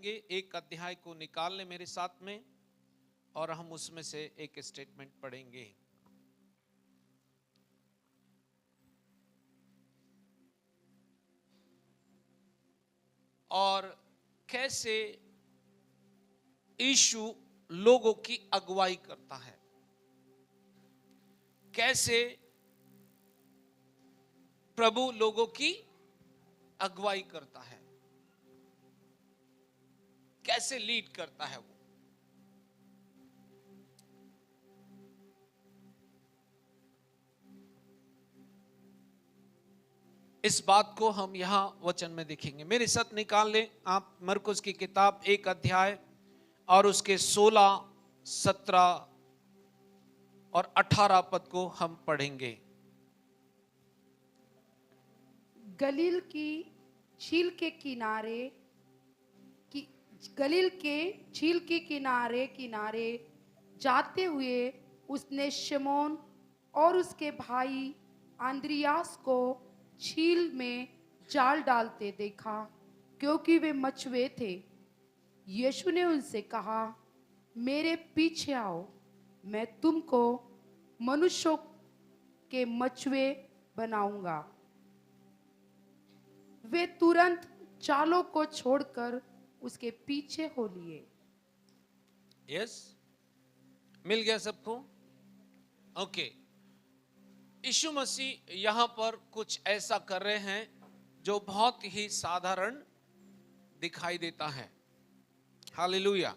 पढ़ेंगे। एक अध्याय को निकाल ले मेरे साथ में और हम उसमें से एक स्टेटमेंट पढ़ेंगे। और कैसे यीशु लोगों की अगुवाई करता है, कैसे प्रभु लोगों की अगुवाई करता है, कैसे लीड करता है वो। इस बात को हम यहां वचन में देखेंगे। मेरे साथ निकाल लें आप मरकुस की किताब 1 अध्याय और उसके 16, 17 और 18 पद को हम पढ़ेंगे। गलील की झील के किनारे जाते हुए उसने शिमोन और उसके भाई आंद्रियास को झील में जाल डालते देखा, क्योंकि वे मछुए थे। यीशु ने उनसे कहा, मेरे पीछे आओ, मैं तुमको मनुष्यों के मछुए बनाऊंगा। वे तुरंत जालों को छोड़कर उसके पीछे हो लिए। यस, मिल गया सबको? ओके। यीशु मसीह यहां पर कुछ ऐसा कर रहे हैं जो बहुत ही साधारण दिखाई देता है। हालेलुया।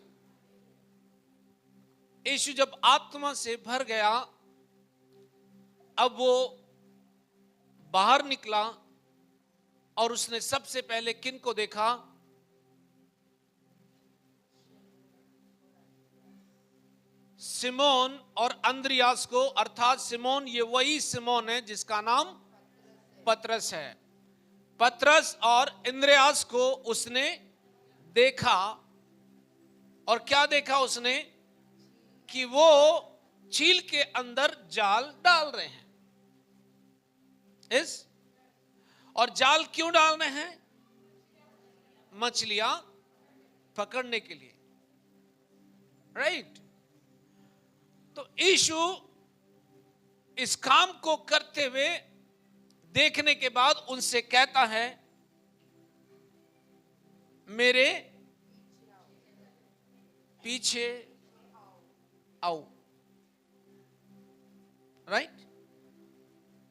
यीशु जब आत्मा से भर गया, अब वो बाहर निकला और उसने सबसे पहले किन को देखा? सिमोन और अंद्रियास को। अर्थात सिमोन, ये वही सिमोन है जिसका नाम पतरस है। पतरस और अंद्रियास को उसने देखा, और क्या देखा उसने? कि वो झील के अंदर जाल डाल रहे हैं। और जाल क्यों डाल रहे हैं? मछलियां पकड़ने के लिए, राइट? तो यीशु इस काम को करते हुए देखने के बाद उनसे कहता है, मेरे पीछे आओ। राइट?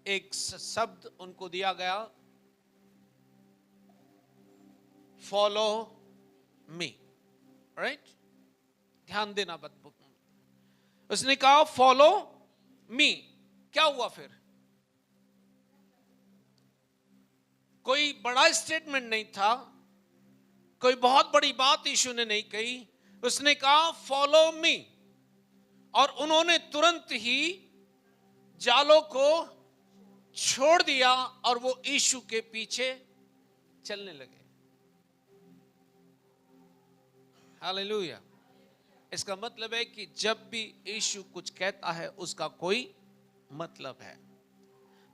एक शब्द उनको दिया गया, फॉलो मी। राइट? ध्यान देना बात। उसने कहा फॉलो मी। क्या हुआ फिर? कोई बड़ा स्टेटमेंट नहीं था, कोई बहुत बड़ी बात यीशु ने नहीं कही। उसने कहा फॉलो मी, और उन्होंने तुरंत ही जालों को छोड़ दिया और वो यीशु के पीछे चलने लगे। हालेलुया। इसका मतलब है कि जब भी यीशु कुछ कहता है उसका कोई मतलब है।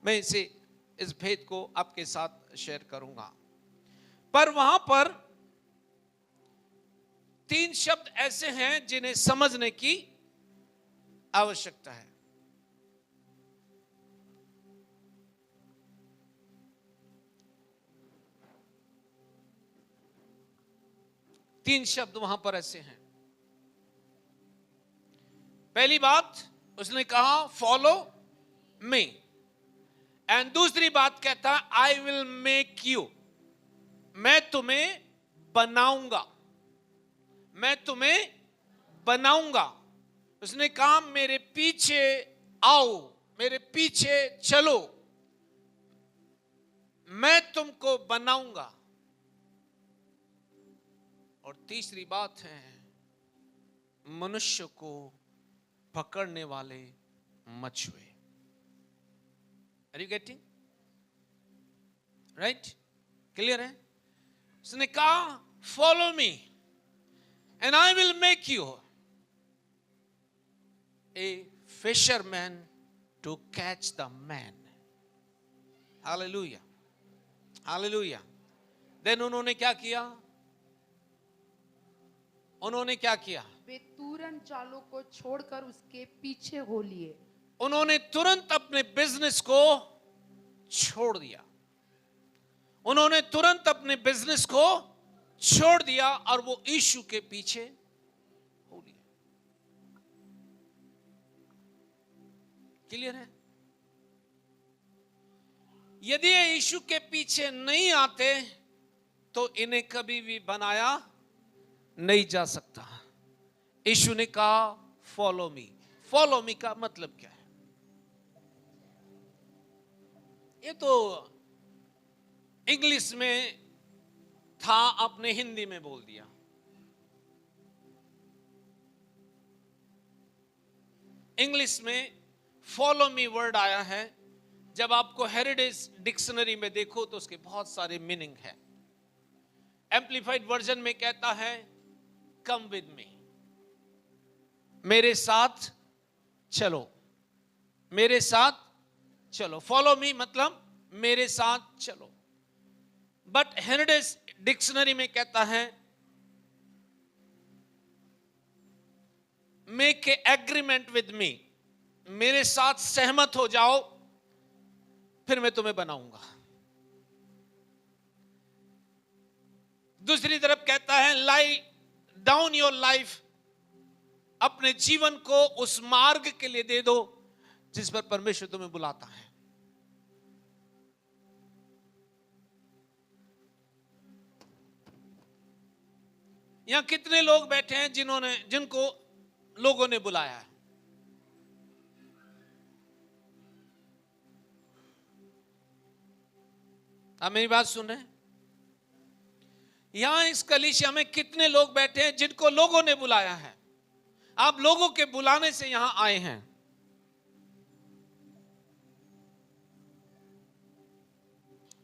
मैं इस भेद को आपके साथ शेयर करूंगा। पर वहां पर 3 शब्द ऐसे हैं जिन्हें समझने की आवश्यकता है। तीन शब्द वहां पर ऐसे हैं। पहली बात उसने कहा फॉलो मी, एंड दूसरी बात कहता है आई विल मेक यू, मैं तुम्हें बनाऊंगा, मैं तुम्हें बनाऊंगा। उसने कहा मेरे पीछे आओ, मेरे पीछे चलो, मैं तुमको बनाऊंगा। और तीसरी बात है मनुष्य को पकड़ने वाले मछुए। Are you getting? Right? Clear है? उसने कहा follow me and I will make you a fisherman to catch the man. Hallelujah, hallelujah. Then उन्होंने क्या किया? उन्होंने क्या किया? वे तुरंत जालों को छोड़कर उसके पीछे हो लिए। उन्होंने तुरंत अपने बिजनेस को छोड़ दिया। उन्होंने तुरंत अपने बिजनेस को छोड़ दिया और वो यीशु के पीछे हो लिया। क्लियर है? यदि ये यीशु के पीछे नहीं आते तो इन्हें कभी भी बनाया नहीं जा सकता। यीशु ने कहा फॉलो मी। फॉलो मी का मतलब क्या है? ये तो इंग्लिश में था, आपने हिंदी में बोल दिया। इंग्लिश में फॉलो मी वर्ड आया है। जब आपको हेरिटेज डिक्शनरी में देखो तो उसके बहुत सारे मीनिंग है। एम्प्लीफाइड वर्जन में कहता है कम विद मी, मेरे साथ चलो, मेरे साथ चलो। फॉलो मी मतलब मेरे साथ चलो। बट हेरिटेज डिक्शनरी में कहता है make a agreement with me, मेरे साथ सहमत हो जाओ, फिर मैं तुम्हें बनाऊंगा। दूसरी तरफ कहता है लाई डाउन योर लाइफ, अपने जीवन को उस मार्ग के लिए दे दो जिस पर परमेश्वर तुम्हें बुलाता है। यहां कितने लोग बैठे हैं जिनको लोगों ने बुलाया है? आप मेरी बात सुन रहे हैं? यहां इस कलीसिया में कितने लोग बैठे हैं जिनको लोगों ने बुलाया है? आप लोगों के बुलाने से यहां आए हैं।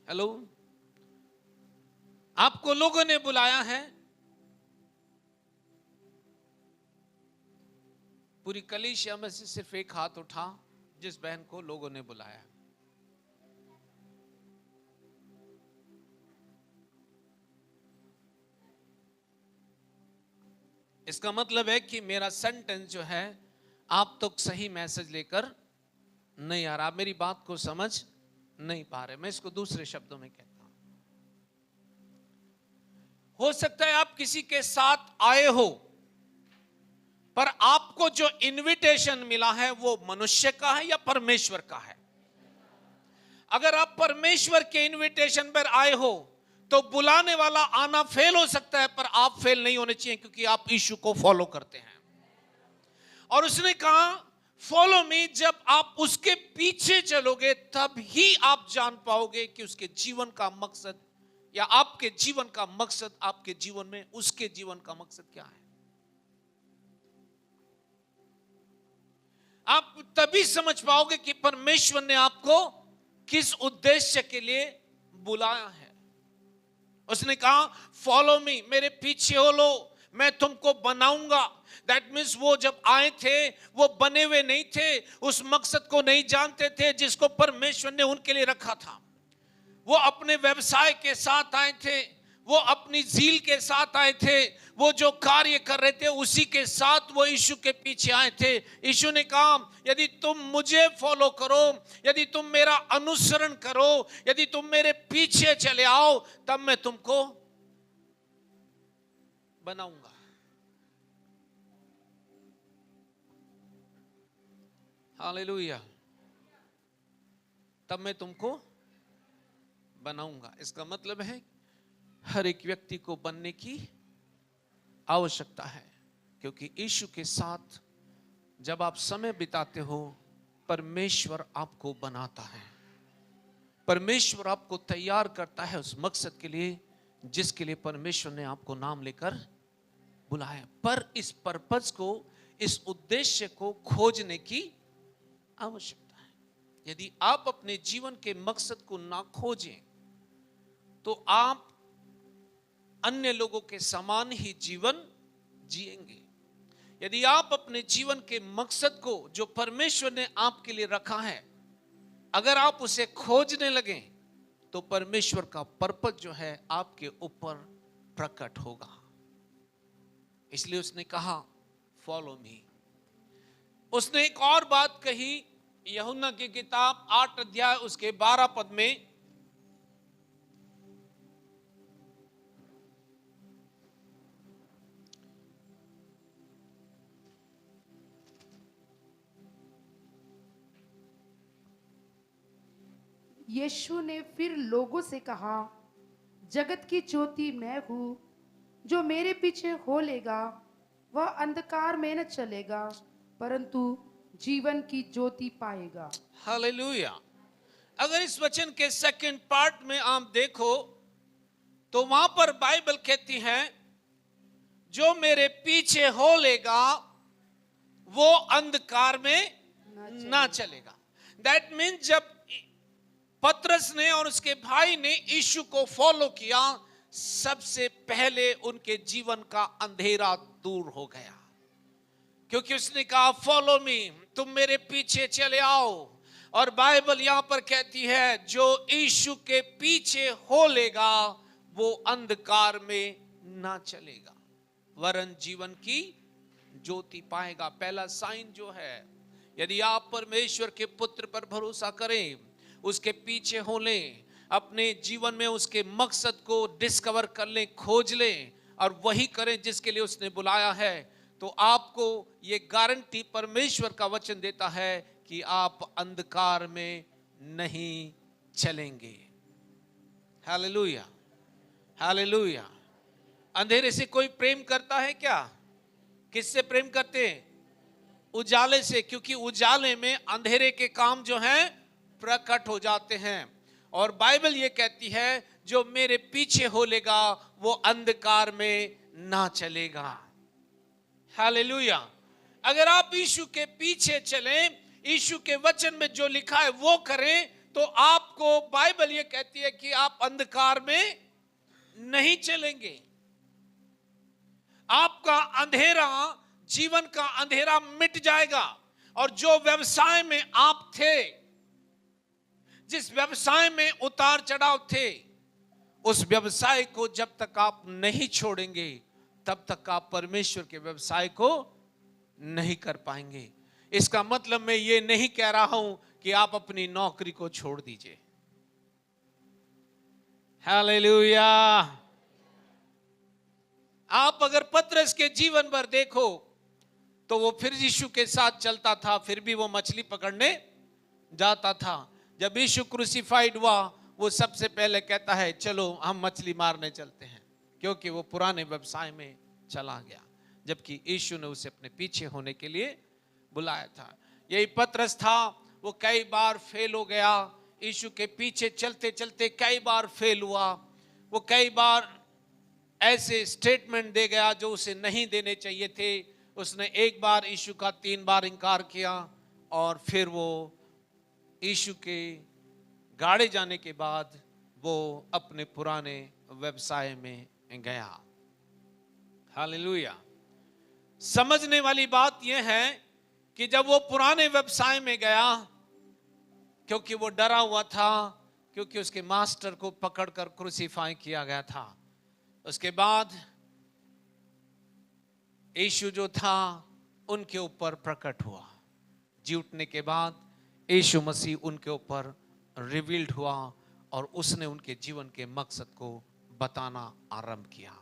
हेलो, आपको लोगों ने बुलाया है। पूरी कलीसिया में से सिर्फ एक हाथ उठा जिस बहन को लोगों ने बुलाया। इसका मतलब है कि मेरा सेंटेंस जो है आप तो सही मैसेज लेकर नहीं आ रहा। आप मेरी बात को समझ नहीं पा रहे। मैं इसको दूसरे शब्दों में कहता हूं। हो सकता है आप किसी के साथ आए हो, पर आपको जो इनविटेशन मिला है वो मनुष्य का है या परमेश्वर का है? अगर आप परमेश्वर के इनविटेशन पर आए हो तो बुलाने वाला आना फेल हो सकता है, पर आप फेल नहीं होने चाहिए, क्योंकि आप यीशु को फॉलो करते हैं। और उसने कहा फॉलो मी। जब आप उसके पीछे चलोगे तब ही आप जान पाओगे कि उसके जीवन का मकसद या आपके जीवन का मकसद, आपके जीवन में उसके जीवन का मकसद क्या है। आप तभी समझ पाओगे कि परमेश्वर ने आपको किस उद्देश्य के लिए बुलाया है। उसने कहा फॉलो मी, मेरे पीछे हो लो, मैं तुमको बनाऊंगा। दैट मीन्स वो जब आए थे वो बने हुए नहीं थे, उस मकसद को नहीं जानते थे जिसको परमेश्वर ने उनके लिए रखा था। वो अपने व्यवसाय के साथ आए थे, वो अपनी झील के साथ आए थे, वो जो कार्य कर रहे थे उसी के साथ वो यीशु के पीछे आए थे। यीशु ने कहा यदि तुम मुझे फॉलो करो, यदि तुम मेरा अनुसरण करो, यदि तुम मेरे पीछे चले आओ, तब मैं तुमको बनाऊंगा। हालेलुया। तब मैं तुमको बनाऊंगा। इसका मतलब है हर एक व्यक्ति को बनने की आवश्यकता है, क्योंकि यीशु के साथ जब आप समय बिताते हो परमेश्वर आपको बनाता है। परमेश्वर आपको तैयार करता है उस मकसद के लिए जिसके लिए परमेश्वर ने आपको नाम लेकर बुलाया। पर इस पर्पस को, इस उद्देश्य को खोजने की आवश्यकता है। यदि आप अपने जीवन के मकसद को ना खोजें तो आप अन्य लोगों के समान ही जीवन जिएंगे। यदि आप अपने जीवन के मकसद को जो परमेश्वर ने आपके लिए रखा है, अगर आप उसे खोजने लगे तो परमेश्वर का पर्पस जो है आपके ऊपर प्रकट होगा। इसलिए उसने कहा फॉलो मी। उसने एक और बात कही, यूहन्ना की किताब 8 अध्याय उसके 12 पद में, यीशु ने फिर लोगों से कहा, जगत की ज्योति मैं हूँ। जो मेरे पीछे हो लेगा वह अंधकार में न चलेगा, परंतु जीवन की ज्योति पाएगा। हालेलुया। अगर इस वचन के सेकंड पार्ट में आप देखो तो वहां पर बाइबल कहती है जो मेरे पीछे हो लेगा वो अंधकार में ना चलेगा। दैट मीन जब पतरस ने और उसके भाई ने यीशु को फॉलो किया, सबसे पहले उनके जीवन का अंधेरा दूर हो गया, क्योंकि उसने कहा फॉलो मी, तुम मेरे पीछे चले आओ। और बाइबल यहां पर कहती है जो यीशु के पीछे हो लेगा वो अंधकार में ना चलेगा वरन जीवन की ज्योति पाएगा। पहला साइन जो है, यदि आप परमेश्वर के पुत्र पर भरोसा करें, उसके पीछे हो लें, अपने जीवन में उसके मकसद को डिस्कवर कर लें, खोज लें और वही करें जिसके लिए उसने बुलाया है, तो आपको ये गारंटी परमेश्वर का वचन देता है कि आप अंधकार में नहीं चलेंगे। Hallelujah, hallelujah. अंधेरे से कोई प्रेम करता है क्या? किससे प्रेम करते हैं? उजाले से, क्योंकि उजाले में अंधेरे के काम जो हैं प्रकट हो जाते हैं। और बाइबल ये कहती है जो मेरे पीछे हो लेगा वो अंधकार में ना चलेगा। हालेलुया। अगर आप यीशु के पीछे चलें, यीशु के वचन में जो लिखा है वो करें, तो आपको बाइबल ये कहती है कि आप अंधकार में नहीं चलेंगे। आपका अंधेरा, जीवन का अंधेरा मिट जाएगा। और जो व्यवसाय में आप थे, जिस व्यवसाय में उतार चढ़ाव थे, उस व्यवसाय को जब तक आप नहीं छोड़ेंगे तब तक आप परमेश्वर के व्यवसाय को नहीं कर पाएंगे। इसका मतलब मैं ये नहीं कह रहा हूं कि आप अपनी नौकरी को छोड़ दीजिए। हालेलुया। आप अगर पतरस के जीवन पर देखो तो वो फिर यीशु के साथ चलता था, फिर भी वो मछली पकड़ने जाता था। जब यीशु क्रूसिफाइड हुआ, वो सबसे पहले कहता है चलो हम मछली मारने चलते हैं, क्योंकि वो पुराने व्यवसाय में चला गया, जबकि यीशु ने उसे अपने पीछे होने के लिए बुलाया था। यही पतरस था, वो कई बार फेल हो गया, यीशु के पीछे चलते चलते कई बार फेल हुआ। वो कई बार ऐसे स्टेटमेंट दे गया जो उसे नहीं देने चाहिए थे। उसने एक बार यीशु का 3 बार इनकार किया और फिर वो यीशु के गाड़े जाने के बाद वो अपने पुराने व्यवसाय में गया। हालेलुया। समझने वाली बात यह है कि जब वो पुराने व्यवसाय में गया, क्योंकि वो डरा हुआ था, क्योंकि उसके मास्टर को पकड़कर क्रूसिफाई किया गया था। उसके बाद यीशु जो था उनके ऊपर प्रकट हुआ। जी उठने के बाद यीशु मसीह उनके ऊपर रिवील्ड हुआ और उसने उनके जीवन के मकसद को बताना आरंभ किया।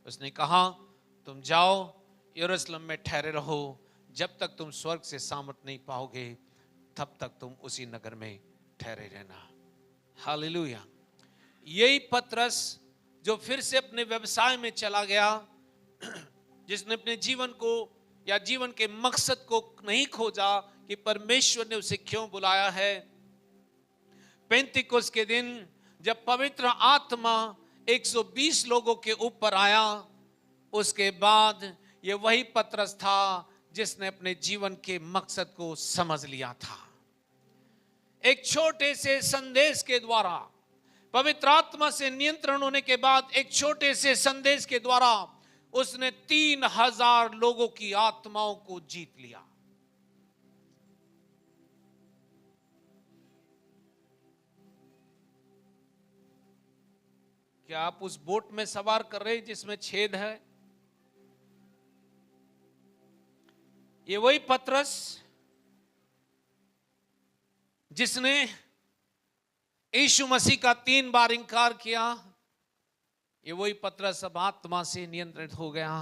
उसने कहा तुम जाओ यरूशलेम में ठहरे रहो, जब तक तुम स्वर्ग से सामर्थ नहीं पाओगे तब तक तुम उसी नगर में ठहरे रहना। हालेलुया। यही पतरस जो फिर से अपने व्यवसाय में चला गया, जिसने अपने जीवन को या जीवन के मकसद को नहीं खोजा कि परमेश्वर ने उसे क्यों बुलाया है। पेंतिकुस्त के दिन जब पवित्र आत्मा 120 लोगों के ऊपर आया, उसके बाद ये वही पतरस था जिसने अपने जीवन के मकसद को समझ लिया था। एक छोटे से संदेश के द्वारा, पवित्र आत्मा से नियंत्रण होने के बाद एक छोटे से संदेश के द्वारा उसने 3000 लोगों की आत्माओं को जीत लिया। क्या आप उस बोट में सवार कर रहे हैं जिसमें छेद है? ये वही पतरस जिसने यीशु मसीह का 3 बार इनकार किया। ये वही पतरस अब आत्मा से नियंत्रित हो गया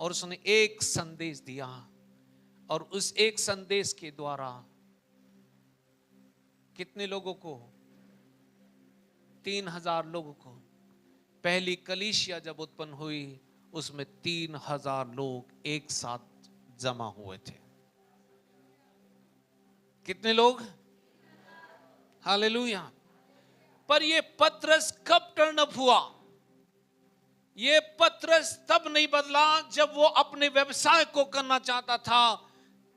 और उसने एक संदेश दिया, और उस एक संदेश के द्वारा कितने लोगों को? 3000 लोगों को। पहली कलीसिया जब उत्पन्न हुई उसमें 3000 लोग एक साथ जमा हुए थे। कितने लोग? हालेलुया। पर ये पतरस कब टर्न अप हुआ? ये पतरस तब नहीं बदला जब वो अपने व्यवसाय को करना चाहता था।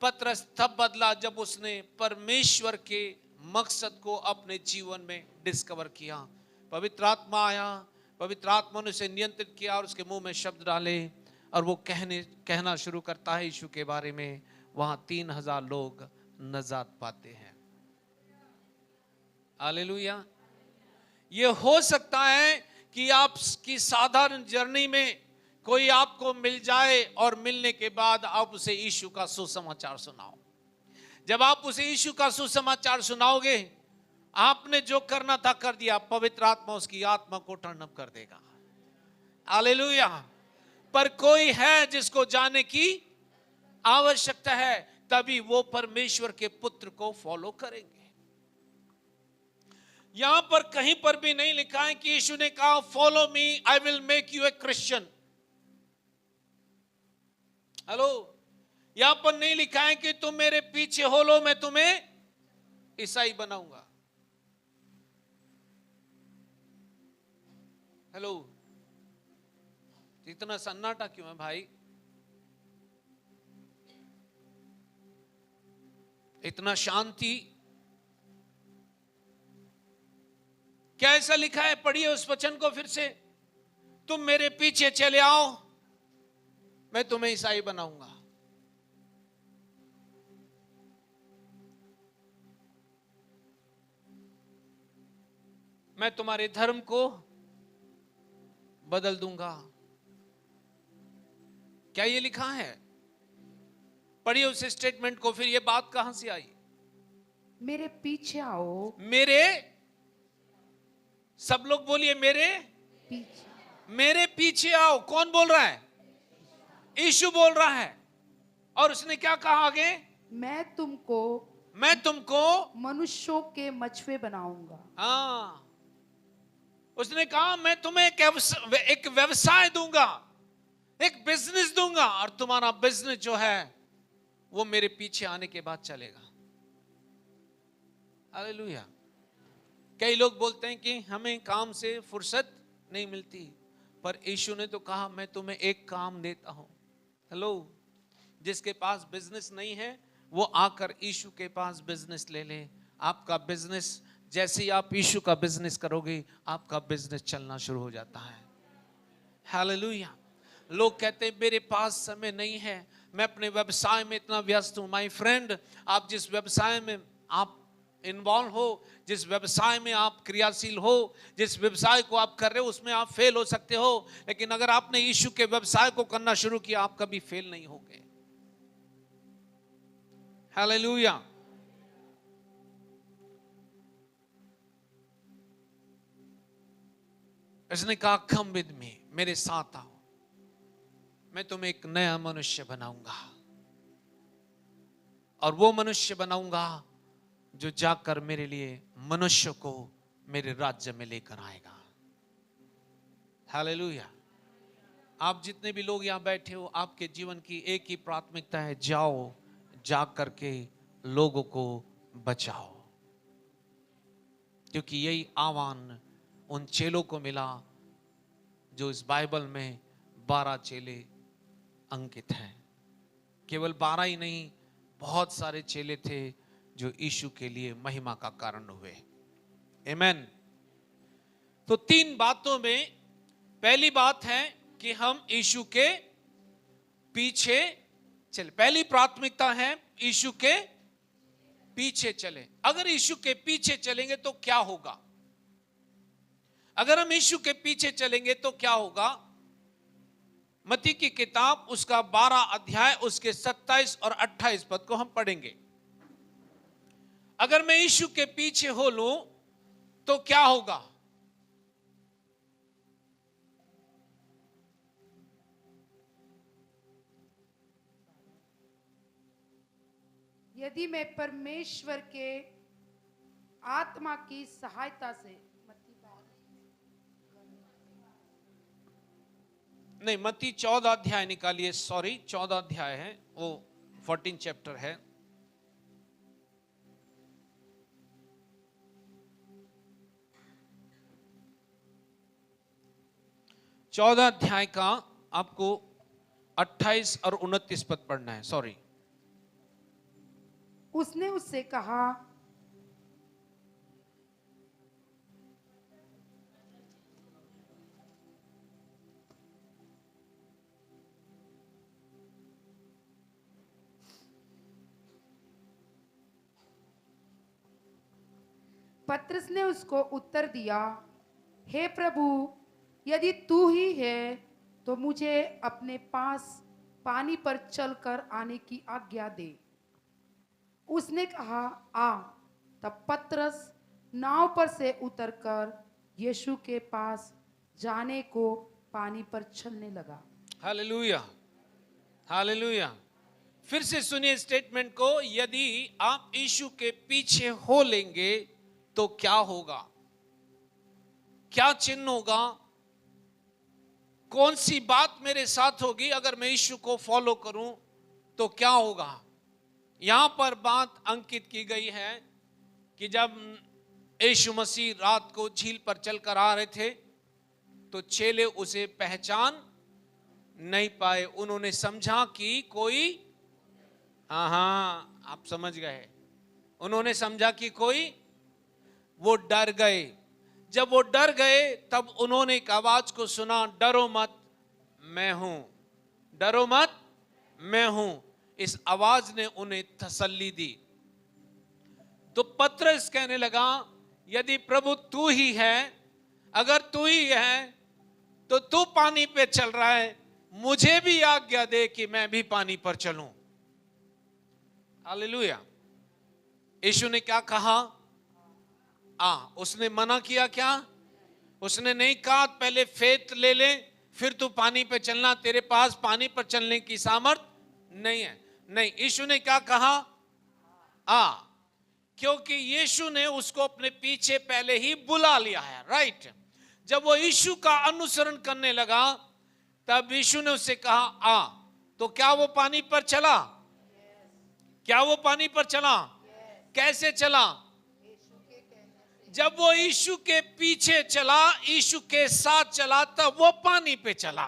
पतरस तब बदला जब उसने परमेश्वर के मकसद को अपने जीवन में डिस्कवर किया। पवित्र आत्मा आया, पवित्र आत्मा ने उसे नियंत्रित किया और उसके मुंह में शब्द डाले और वो कहना शुरू करता है यीशु के बारे में। वहां 3000 लोग नजात पाते हैं। हालेलुया। ये हो सकता है कि आपकी साधारण जर्नी में कोई आपको मिल जाए और मिलने के बाद आप उसे यीशु का सुसमाचार सुनाओ। जब आप उसे यीशु का सुसमाचार सुनाओगे, आपने जो करना था कर दिया, पवित्र आत्मा उसकी आत्मा को टर्न अप कर देगा। हालेलुया। पर कोई है जिसको जाने की आवश्यकता है, तभी वो परमेश्वर के पुत्र को फॉलो करेंगे। यहां पर कहीं पर भी नहीं लिखा है कि यीशु ने कहा follow me, I will make you A Christian. Hello, यहां पर नहीं लिखा है कि तुम मेरे पीछे हो लो, मैं तुम्हें ईसाई बनाऊंगा। हेलो, इतना सन्नाटा क्यों है भाई? इतना शांति? क्या ऐसा लिखा है? पढ़िए उस वचन को फिर से। तुम मेरे पीछे चले आओ, मैं तुम्हें ईसाई बनाऊंगा। मैं तुम्हारे धर्म को बदल दूंगा। क्या ये लिखा है? पढ़िए उस स्टेटमेंट को फिर। ये बात कहां से आई? मेरे पीछे आओ। मेरे, सब लोग बोलिए मेरे पीछे। मेरे पीछे आओ। कौन बोल रहा है? यीशु बोल रहा है। और उसने क्या कहा आगे? मैं तुमको मनुष्यों के मछुए बनाऊंगा। हाँ, उसने कहा मैं तुम्हें एक व्यवसाय दूंगा, एक बिजनेस दूंगा, और तुम्हारा बिजनेस जो है वो मेरे पीछे आने के बाद चलेगा। हालेलुया। कई लोग बोलते हैं कि हमें काम से फुर्सत नहीं मिलती, पर यीशु ने तो कहा मैं तुम्हें एक काम देता हूं। हेलो, जिसके पास बिजनेस नहीं है वो आकर यीशु के पास बिजनेस ले ले। आपका बिजनेस, जैसे ही आप यीशु का बिजनेस करोगे, आपका बिजनेस चलना शुरू हो जाता है। हालेलुया। लोग कहते हैं मेरे पास समय नहीं है, मैं अपने व्यवसाय में इतना व्यस्त हूं। माय फ्रेंड, आप जिस व्यवसाय में आप इन्वॉल्व हो, जिस व्यवसाय में आप क्रियाशील हो, जिस व्यवसाय को आप कर रहे हो, उसमें आप फेल हो सकते हो, लेकिन अगर आपने यीशु के व्यवसाय को करना शुरू किया, आप कभी फेल नहीं होंगे। हालेलुया। उसने कहा कम विद मी, मेरे साथ आओ, मैं तुम्हें एक नया मनुष्य बनाऊंगा, और वो मनुष्य बनाऊंगा जो जाकर मेरे लिए मनुष्य को मेरे राज्य में लेकर आएगा। हालेलुया। आप जितने भी लोग यहां बैठे हो, आपके जीवन की एक ही प्राथमिकता है, जाओ, जा करके लोगों को बचाओ। क्योंकि यही आह्वान उन चेलों को मिला जो इस बाइबल में 12 चेले अंकित हैं। केवल 12 ही नहीं, बहुत सारे चेले थे जो यीशु के लिए महिमा का कारण हुए। आमेन। तो 3 बातों में पहली बात है कि हम यीशु के पीछे चले। पहली प्राथमिकता है यीशु के पीछे चले। अगर यीशु के पीछे चलेंगे तो क्या होगा? अगर हम यीशु के पीछे चलेंगे तो क्या होगा? मत्ती की किताब उसका 12 अध्याय उसके 27 और 28 पद को हम पढ़ेंगे। अगर मैं यीशु के पीछे हो लूं तो क्या होगा? यदि मैं परमेश्वर के आत्मा की सहायता से नहीं, मत्ती 14 अध्याय निकालिए, सॉरी 14 अध्याय है वो, 14 चैप्टर है। चौदह अध्याय का आपको 28 और 29 पद पढ़ना है। सॉरी। उसने उससे कहा, पतरस ने उसको उत्तर दिया, हे प्रभु, यदि तू ही है तो मुझे अपने पास पानी पर चलकर आने की आज्ञा दे। उसने कहा, आ। तब पतरस नाव पर से उतरकर यीशु के पास जाने को पानी पर चलने लगा। Hallelujah, hallelujah. फिर से सुनिए स्टेटमेंट को, यदि आप यीशु के पीछे हो लेंगे तो क्या होगा? क्या चिन्ह होगा? कौन सी बात मेरे साथ होगी अगर मैं यीशु को फॉलो करूं तो क्या होगा? यहां पर बात अंकित की गई है कि जब यीशु मसीह रात को झील पर चलकर आ रहे थे तो चेले उसे पहचान नहीं पाए। उन्होंने समझा कि कोई, हाँ आप समझ गए, उन्होंने समझा कि कोई, वो डर गए। जब वो डर गए तब उन्होंने एक आवाज को सुना, डरो मत मैं हूं, डरो मत मैं हूं। इस आवाज ने उन्हें तसल्ली दी। तो पतरस कहने लगा, यदि प्रभु तू ही है, अगर तू ही है तो तू पानी पे चल रहा है, मुझे भी आज्ञा दे कि मैं भी पानी पर चलूं। हालेलुया। यीशु ने क्या कहा? उसने मना किया क्या? उसने नहीं कहा पहले फेथ ले ले फिर तू पानी पे चलना, तेरे पास पानी पर चलने की सामर्थ नहीं है। नहीं, यीशु ने क्या कहा? क्योंकि यीशु ने उसको अपने पीछे पहले ही बुला लिया है, राइट। जब वो यीशु का अनुसरण करने लगा तब यीशु ने उससे कहा तो क्या वो पानी पर चला? क्या वो पानी पर चला? कैसे चला? जब वो यीशु के पीछे चला, यीशु के साथ चला, तब वो पानी पे चला।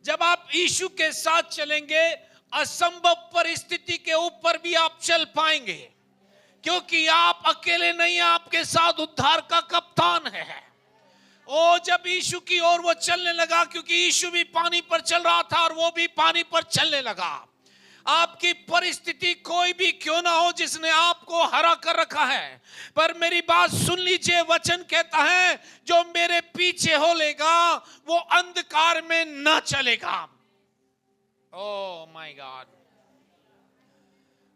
जब आप यीशु के साथ चलेंगे, असंभव परिस्थिति के ऊपर भी आप चल पाएंगे, क्योंकि आप अकेले नहीं, आपके साथ उद्धार का कप्तान है। जब यीशु की ओर वो चलने लगा, क्योंकि यीशु भी पानी पर चल रहा था और वो भी पानी पर चलने लगा। आपकी परिस्थिति कोई भी क्यों ना हो जिसने आपको हरा कर रखा है, पर मेरी बात सुन लीजिए, वचन कहता है जो मेरे पीछे हो लेगा वो अंधकार में ना चलेगा। Oh my God.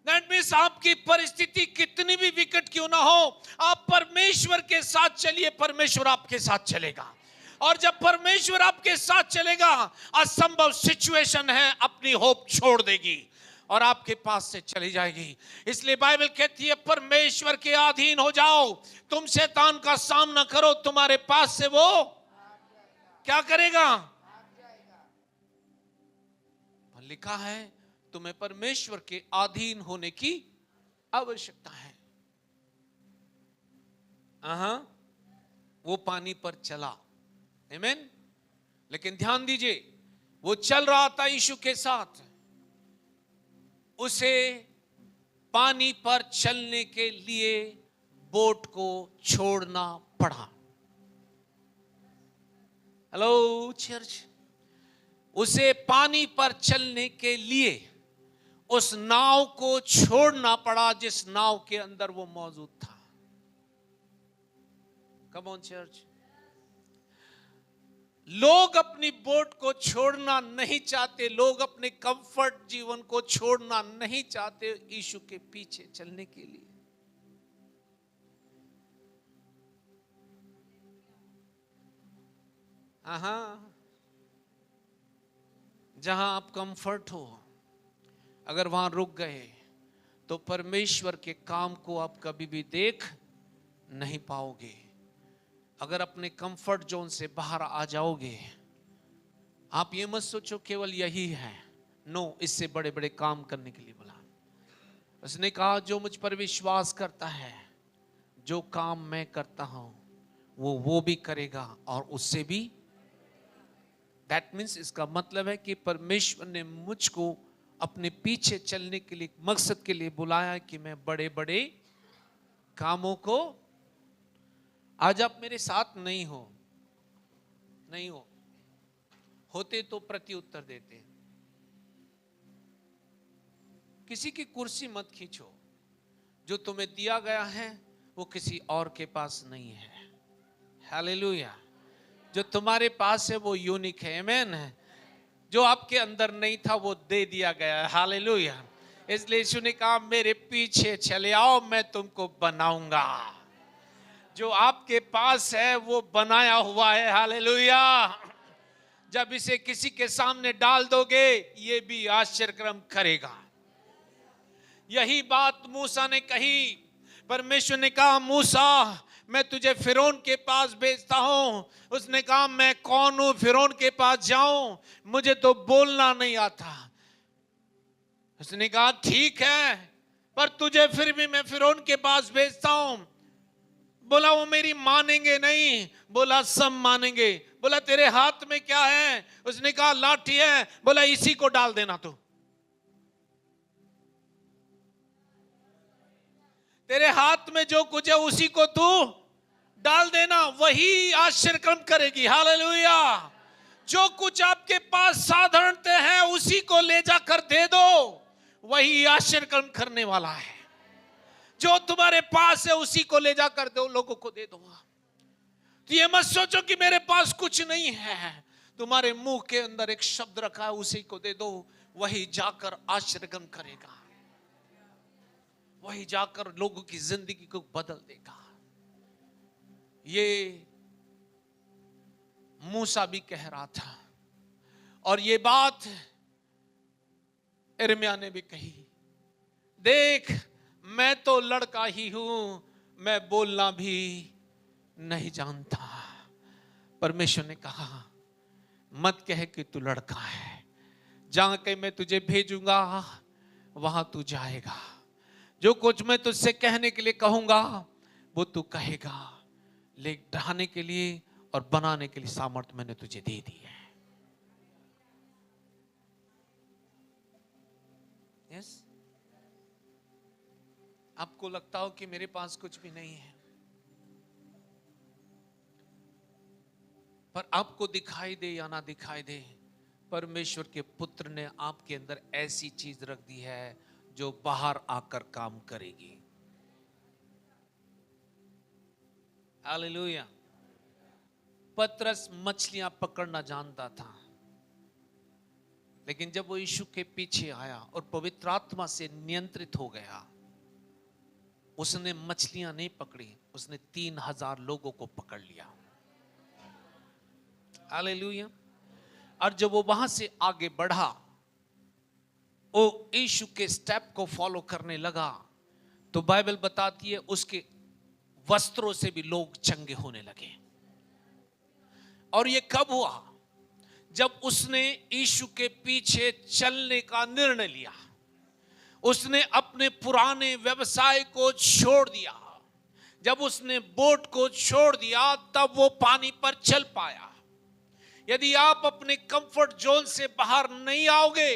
That means आपकी परिस्थिति कितनी भी विकट क्यों ना हो, आप परमेश्वर के साथ चलिए, परमेश्वर आपके साथ चलेगा। और जब परमेश्वर आपके साथ चलेगा, असंभव सिचुएशन है अपनी होप छोड़ देगी और आपके पास से चली जाएगी। इसलिए बाइबल कहती है परमेश्वर के अधीन हो जाओ, तुम शैतान का सामना करो, तुम्हारे पास से वो क्या करेगा? लिखा है तुम्हें परमेश्वर के अधीन होने की आवश्यकता है। वो पानी पर चला, आमीन। लेकिन ध्यान दीजिए, वो चल रहा था यीशु के साथ, उसे पानी पर चलने के लिए बोट को छोड़ना पड़ा। हेलो चर्च, उसे पानी पर चलने के लिए उस नाव को छोड़ना पड़ा जिस नाव के अंदर वो मौजूद था। Come on church. लोग अपनी बोट को छोड़ना नहीं चाहते, लोग अपने कंफर्ट जीवन को छोड़ना नहीं चाहते यीशु के पीछे चलने के लिए। हाँ, जहां आप कंफर्ट हो, अगर वहां रुक गए तो परमेश्वर के काम को आप कभी भी देख नहीं पाओगे। अगर अपने कंफर्ट जोन से बाहर आ जाओगे, आप ये मत सोचो केवल यही है, नो, इससे बड़े बड़े काम करने के लिए बोला। उसने कहा जो मुझ पर विश्वास करता है, जो काम मैं करता हूं वो भी करेगा और उससे भी। दैट मीन्स, इसका मतलब है कि परमेश्वर ने मुझको अपने पीछे चलने के लिए, मकसद के लिए बुलाया कि मैं बड़े बड़े कामों को। आज आप मेरे साथ नहीं हो होते तो प्रति उत्तर देते। किसी की कुर्सी मत खींचो, जो तुम्हें दिया गया है वो किसी और के पास नहीं है। हालेलुया। जो तुम्हारे पास है वो यूनिक है, आमीन है। जो आपके अंदर नहीं था वो दे दिया गया है, हालेलुया। इसलिए यीशु ने कहा मेरे पीछे चले आओ, मैं तुमको बनाऊंगा। जो आपके पास है वो बनाया हुआ है, हालेलुया। जब इसे किसी के सामने डाल दोगे, ये भी आश्चर्यक्रम करेगा। यही बात मूसा ने कही। परमेश्वर ने कहा मूसा, मैं तुझे फिरौन के पास भेजता हूं। उसने कहा मैं कौन हूं फिरौन के पास जाऊं, मुझे तो बोलना नहीं आता। उसने कहा ठीक है, पर तुझे फिर भी मैं फिरौन के पास भेजता हूं। बोला वो मेरी मानेंगे नहीं। बोला सब मानेंगे। बोला तेरे हाथ में क्या है? उसने कहा लाठी है। बोला इसी को डाल देना तू। तेरे हाथ में जो कुछ है उसी को तू डाल देना, वही आश्चर्यक्रम करेगी। हालेलुया। जो कुछ आपके पास साधारणतः है उसी को ले जाकर दे दो, वही आश्चर्यक्रम करने वाला है। जो तुम्हारे पास है उसी को ले जाकर दो, लोगों को दे दो। तो ये मत सोचो कि मेरे पास कुछ नहीं है। तुम्हारे मुंह के अंदर एक शब्द रखा है, उसी को दे दो, वही जाकर आश्चर्यक्रम करेगा, वही जाकर लोगों की जिंदगी को बदल देगा। ये मूसा भी कह रहा था और ये बात यिर्मयाह ने भी कही। देख मैं तो लड़का ही हूं, मैं बोलना भी नहीं जानता। परमेश्वर ने कहा मत कह कि तू लड़का है, जहां कहीं मैं तुझे भेजूंगा वहां तू जाएगा। जो कुछ मैं तुझसे कहने के लिए कहूंगा वो तू कहेगा, लेकिन ढाने के लिए और बनाने के लिए सामर्थ्य मैंने तुझे दे दी है। यस। आपको लगता हो कि मेरे पास कुछ भी नहीं है, पर आपको दिखाई दे या ना दिखाई दे, परमेश्वर के पुत्र ने आपके अंदर ऐसी चीज रख दी है जो बाहर आकर काम करेगी। हालेलुया। पतरस मछलियां पकड़ना जानता था, लेकिन जब वो यीशु के पीछे आया और पवित्र आत्मा से नियंत्रित हो गया, उसने मछलियां नहीं पकड़ी, उसने 3000 लोगों को पकड़ लिया। हालेलुया। और जब वो वहां से आगे बढ़ा, वो यीशु के स्टेप को फॉलो करने लगा, तो बाइबल बताती है उसके वस्त्रों से भी लोग चंगे होने लगे। और ये कब हुआ? जब उसने यीशु के पीछे चलने का निर्णय लिया। उसने अपने पुराने व्यवसाय को छोड़ दिया। जब उसने बोट को छोड़ दिया तब वो पानी पर चल पाया। यदि आप अपने कंफर्ट जोन से बाहर नहीं आओगे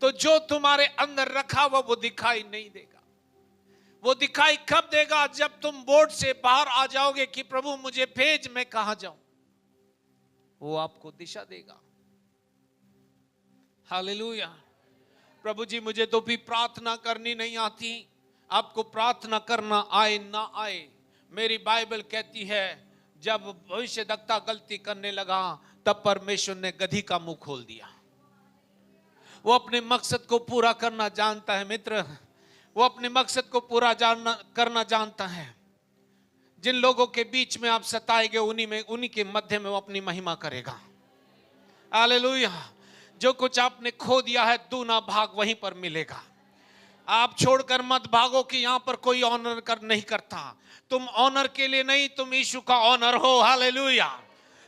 तो जो तुम्हारे अंदर रखा हुआ वो दिखाई नहीं देगा। वो दिखाई कब देगा? जब तुम बोट से बाहर आ जाओगे कि प्रभु मुझे भेज, मैं कहां जाऊं। वो आपको दिशा देगा। हालेलुया। प्रभु जी मुझे तो भी प्रार्थना करनी नहीं आती। आपको प्रार्थना करना आए ना आए, मेरी बाइबल कहती है जब भविष्यद्वक्ता गलती करने लगा तब परमेश्वर ने गधी का मुंह खोल दिया। वो अपने मकसद को पूरा करना जानता है मित्र, वो अपने मकसद को पूरा करना जानता है। जिन लोगों के बीच में आप सताएंगे उन्हीं के मध्य में वो अपनी महिमा करेगा। हालेलुया। जो कुछ आपने खो दिया है दूना भाग वहीं पर मिलेगा। आप छोड़कर मत भागो कि यहां पर कोई ऑनर नहीं करता। तुम ऑनर के लिए नहीं, तुम यीशु का ऑनर हो। हालेलुया।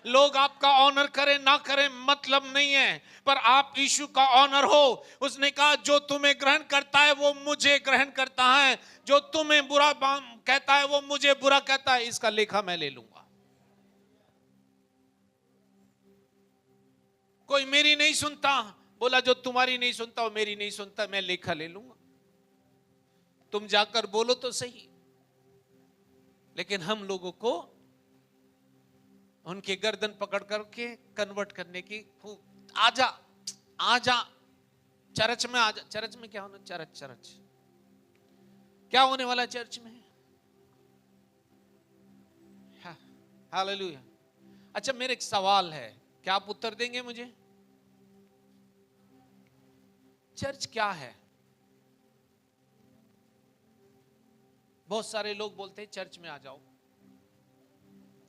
लोग आपका ऑनर करें ना करें मतलब नहीं है, पर आप यीशु का ऑनर हो। उसने कहा जो तुम्हें ग्रहण करता है वो मुझे ग्रहण करता है, जो तुम्हें बुरा कहता है वो मुझे बुरा कहता है, इसका लेखा मैं ले लूंगा। कोई मेरी नहीं सुनता, बोला जो तुम्हारी नहीं सुनता वो मेरी नहीं सुनता, मैं लेखा ले लूंगा। तुम जाकर बोलो तो सही। लेकिन हम लोगों को उनके गर्दन पकड़ करके कन्वर्ट करने की, आजा आजा चर्च में, आजा चर्च में। क्या होना? चर्च क्या होने वाला चर्च में? हालेलुया। अच्छा, मेरे एक सवाल है, क्या आप उत्तर देंगे मुझे? चर्च क्या है? बहुत सारे लोग बोलते हैं चर्च में आ जाओ।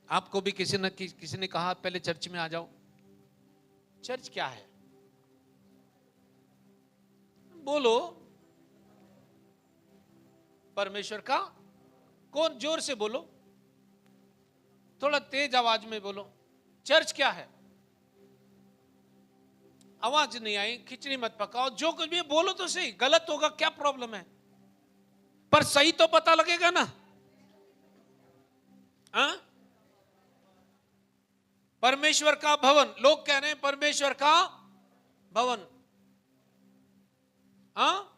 आपको भी किसी ने कहा पहले चर्च में आ जाओ। चर्च क्या है? बोलो। परमेश्वर का कौन? जोर से बोलो, थोड़ा तेज आवाज में बोलो। चर्च क्या है? आवाज नहीं आई, खिचड़ी मत पकाओ, जो कुछ भी बोलो तो सही। गलत होगा क्या प्रॉब्लम है? पर सही तो पता लगेगा ना। हाँ? परमेश्वर का भवन, लोग कह रहे हैं परमेश्वर का भवन। हाँ?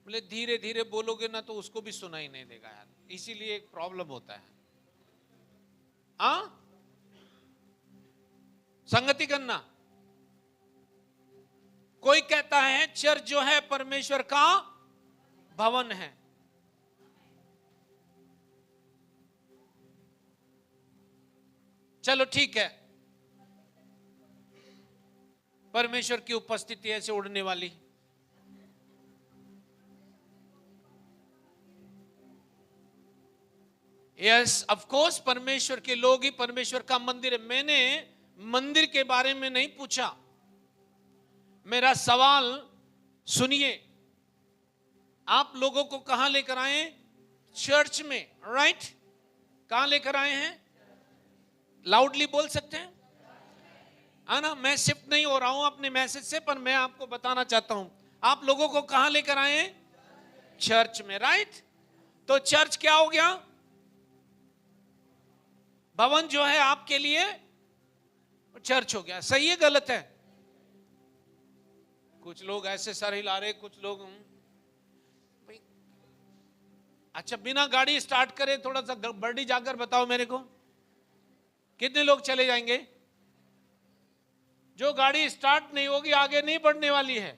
बोले धीरे धीरे बोलोगे ना तो उसको भी सुनाई नहीं देगा यार, इसीलिए एक प्रॉब्लम होता है। हाँ? संगति करना। कोई कहता है चर्च जो है परमेश्वर का भवन है। चलो ठीक है, परमेश्वर की उपस्थिति ऐसे उड़ने वाली। यस, ऑफ कोर्स परमेश्वर के लोग ही परमेश्वर का मंदिर है। मैंने मंदिर के बारे में नहीं पूछा। मेरा सवाल सुनिए, आप लोगों को कहां लेकर आए? चर्च में, राइट? कहां लेकर आए हैं? लाउडली बोल सकते हैं? ना, मैं शिफ्ट नहीं हो रहा हूं अपने मैसेज से, पर मैं आपको बताना चाहता हूं आप लोगों को कहां लेकर आए हैं? चर्च में, राइट? तो चर्च क्या हो गया? भवन जो है आपके लिए चर्च हो गया। सही है गलत है? कुछ लोग ऐसे सर हिला रहे, कुछ लोग अच्छा बिना गाड़ी स्टार्ट करे थोड़ा सा बर्डी जाकर बताओ मेरे को, कितने लोग चले जाएंगे? जो गाड़ी स्टार्ट नहीं होगी आगे नहीं बढ़ने वाली है।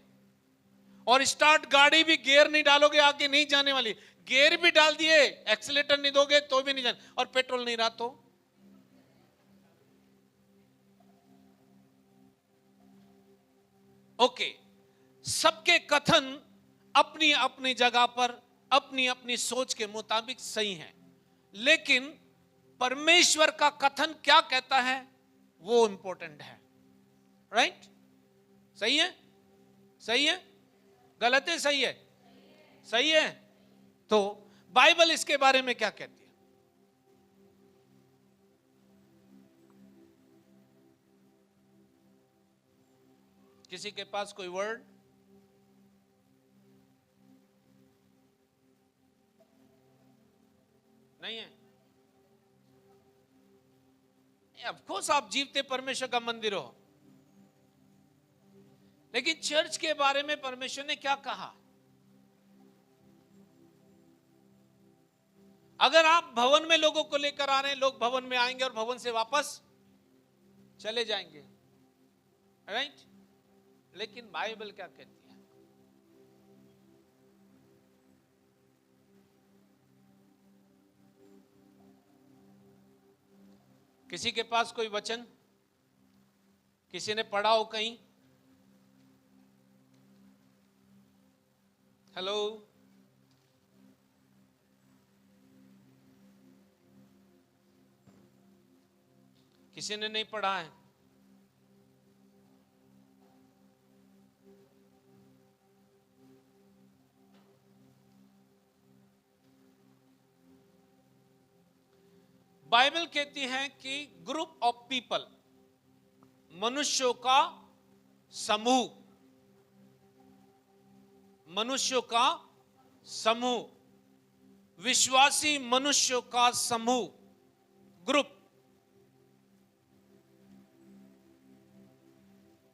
और स्टार्ट गाड़ी भी गियर नहीं डालोगे आगे नहीं जाने वाली। गियर भी डाल दिए, एक्सीलेटर नहीं दोगे तो भी नहीं जाने, और पेट्रोल नहीं रहा तो। ओके, सबके कथन अपनी अपनी जगह पर अपनी अपनी सोच के मुताबिक सही है, लेकिन परमेश्वर का कथन क्या कहता है वो इंपॉर्टेंट है। राइट? सही है? सही है? गलत है? सही है? सही है? तो बाइबल इसके बारे में क्या कहती है? किसी के पास कोई वर्ड? नहीं है? ऑफ कोर्स आप जीवते परमेश्वर का मंदिर हो, लेकिन चर्च के बारे में परमेश्वर ने क्या कहा? अगर आप भवन में लोगों को लेकर आ रहे हैं, लोग भवन में आएंगे और भवन से वापस चले जाएंगे, राइट? लेकिन बाइबल क्या कहती है? किसी के पास कोई वचन, किसी ने पढ़ा हो कहीं? हेलो, किसी ने नहीं पढ़ा है? बाइबल कहती है कि ग्रुप ऑफ पीपल, मनुष्यों का समूह, मनुष्यों का समूह, विश्वासी मनुष्यों का समूह, ग्रुप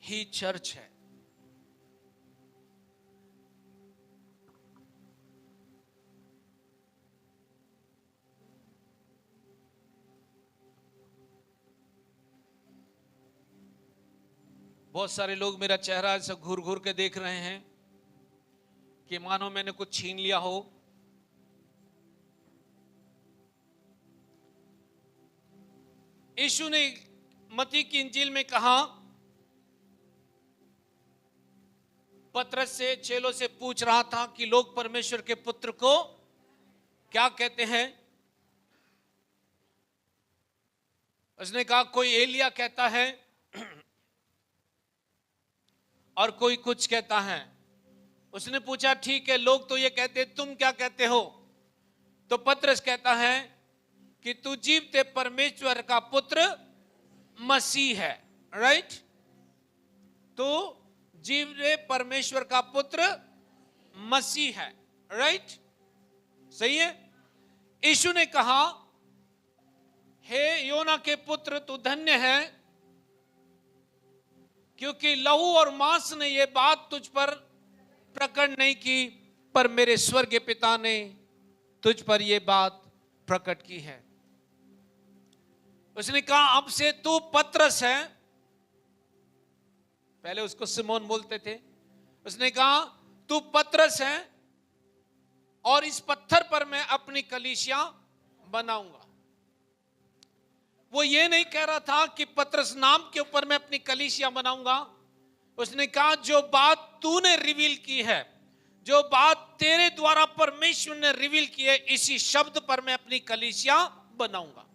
ही चर्च है। बहुत सारे लोग मेरा चेहरा ऐसा घूर घूर के देख रहे हैं कि मानो मैंने कुछ छीन लिया हो। यीशु ने मत्ती की इंजील में कहा, पतरस से, चेलों से पूछ रहा था कि लोग परमेश्वर के पुत्र को क्या कहते हैं? उसने कहा कोई एलिया कहता है और कोई कुछ कहता है। उसने पूछा ठीक है, लोग तो ये कहते, तुम क्या कहते हो? तो पतरस कहता है कि तू जीवते परमेश्वर का पुत्र मसीह है। राइट? तो जीवते परमेश्वर का पुत्र मसीह है। राइट? सही है। यीशु ने कहा, हे योना के पुत्र, तू धन्य है, क्योंकि लहू और मांस ने यह बात तुझ पर प्रकट नहीं की, पर मेरे स्वर्गीय पिता ने तुझ पर यह बात प्रकट की है। उसने कहा अब से तू पतरस है, पहले उसको सिमोन बोलते थे। उसने कहा तू पतरस है और इस पत्थर पर मैं अपनी कलीसिया बनाऊंगा। वो ये नहीं कह रहा था कि पतरस नाम के ऊपर मैं अपनी कलीसिया बनाऊंगा। उसने कहा जो बात तूने रिवील की है, जो बात तेरे द्वारा परमेश्वर ने रिवील की है, इसी शब्द पर मैं अपनी कलीसिया बनाऊंगा।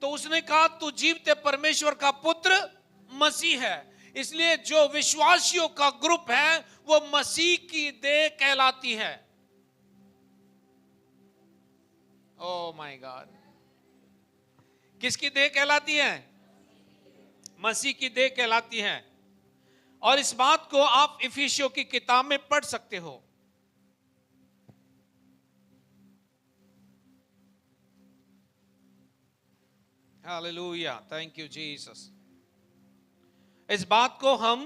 तो उसने कहा तू जीवते परमेश्वर का पुत्र मसीह है। इसलिए जो विश्वासियों का ग्रुप है वो मसीह की देह कहलाती है। ओ माय गॉड, किसकी देह कहलाती है? मसीह की देह कहलाती है। और इस बात को आप इफिसियों की किताब में पढ़ सकते हो। Hallelujah, thank you Jesus. इस बात को हम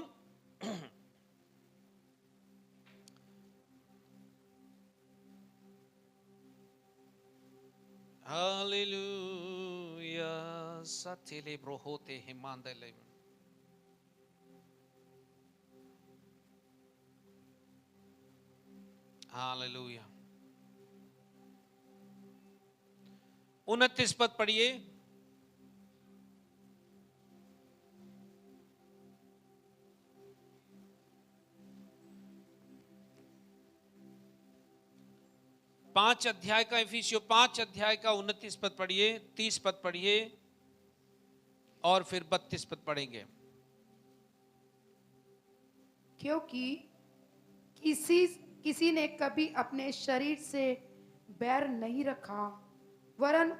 हालेलुया सतिले ब्रोहोते हिमांदले। हालेलुया। 29 पद पढ़िए। पांच अध्याय का, इफिसियों 5 अध्याय का 29 पद पढ़िए, 30 पद पढ़िए और फिर 32 पद पढ़ेंगे। क्योंकि किसी ने कभी अपने शरीर से बैर नहीं रखा, वरन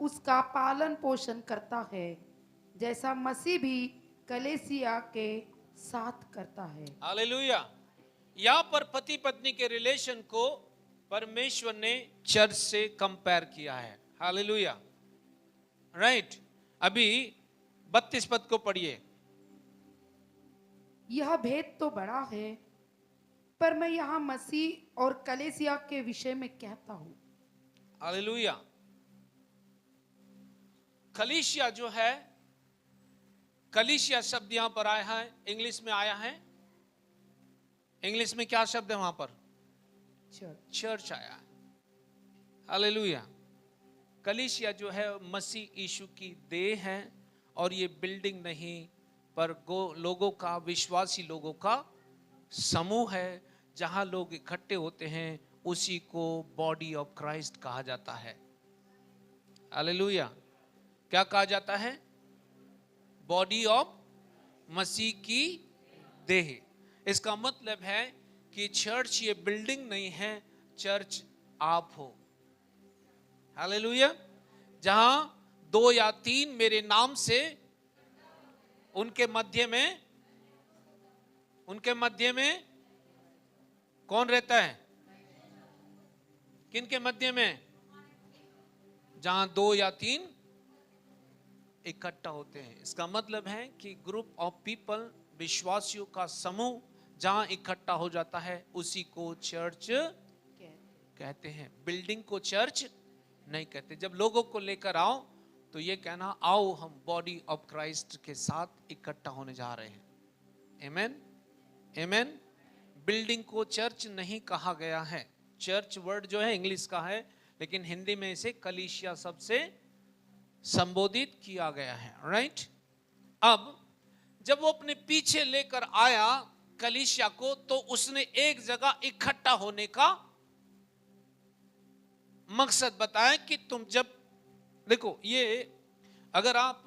उसका पालन पोषण करता है, जैसा मसीह भी कलीसिया के साथ करता है। हालेलुया। यहां पर पति पत्नी के रिलेशन को परमेश्वर ने चर्च से कंपेयर किया है। हालेलुया। राइट? अभी 32 पद को पढ़िए। यह भेद तो बड़ा है, पर मैं यहाँ मसीह और कलीसिया के विषय में कहता हूं। हालेलुया। कलीसिया जो है, कलीसिया शब्द यहां पर आया है, इंग्लिश में आया है। इंग्लिश में क्या शब्द है वहां पर? चर्च आया है। हालेलुया। कलीसिया जो है मसीह यीशु की देह है, और ये बिल्डिंग नहीं पर लोगों का, विश्वासी लोगों का समूह है, जहां लोग इकट्ठे होते हैं, उसी को बॉडी ऑफ क्राइस्ट कहा जाता है। हालेलुया। क्या कहा जाता है? बॉडी ऑफ मसीह की देह। इसका मतलब है कि चर्च ये बिल्डिंग नहीं है, चर्च आप हो। हालेलुया। जहां 2 या 3 मेरे नाम से उनके मध्य में कौन रहता है? किन के मध्य में? जहां 2 या 3 इकट्ठा होते हैं। इसका मतलब है कि ग्रुप ऑफ पीपल, विश्वासियों का समूह जहां इकट्ठा हो जाता है, उसी को चर्च कहते हैं। बिल्डिंग को चर्च नहीं कहते। जब लोगों को लेकर आओ तो ये कहना, आओ हम बॉडी ऑफ क्राइस्ट के साथ इकट्ठा होने जा रहे हैं। आमेन, आमेन। बिल्डिंग को चर्च नहीं कहा गया है। चर्च वर्ड जो है इंग्लिश का है, लेकिन हिंदी में इसे कलीसिया शब्द से संबोधित किया गया है। राइट। अब जब वो अपने पीछे लेकर आया कलीसिया को, तो उसने एक जगह इकट्ठा होने का मकसद बताया कि तुम जब देखो, ये अगर आप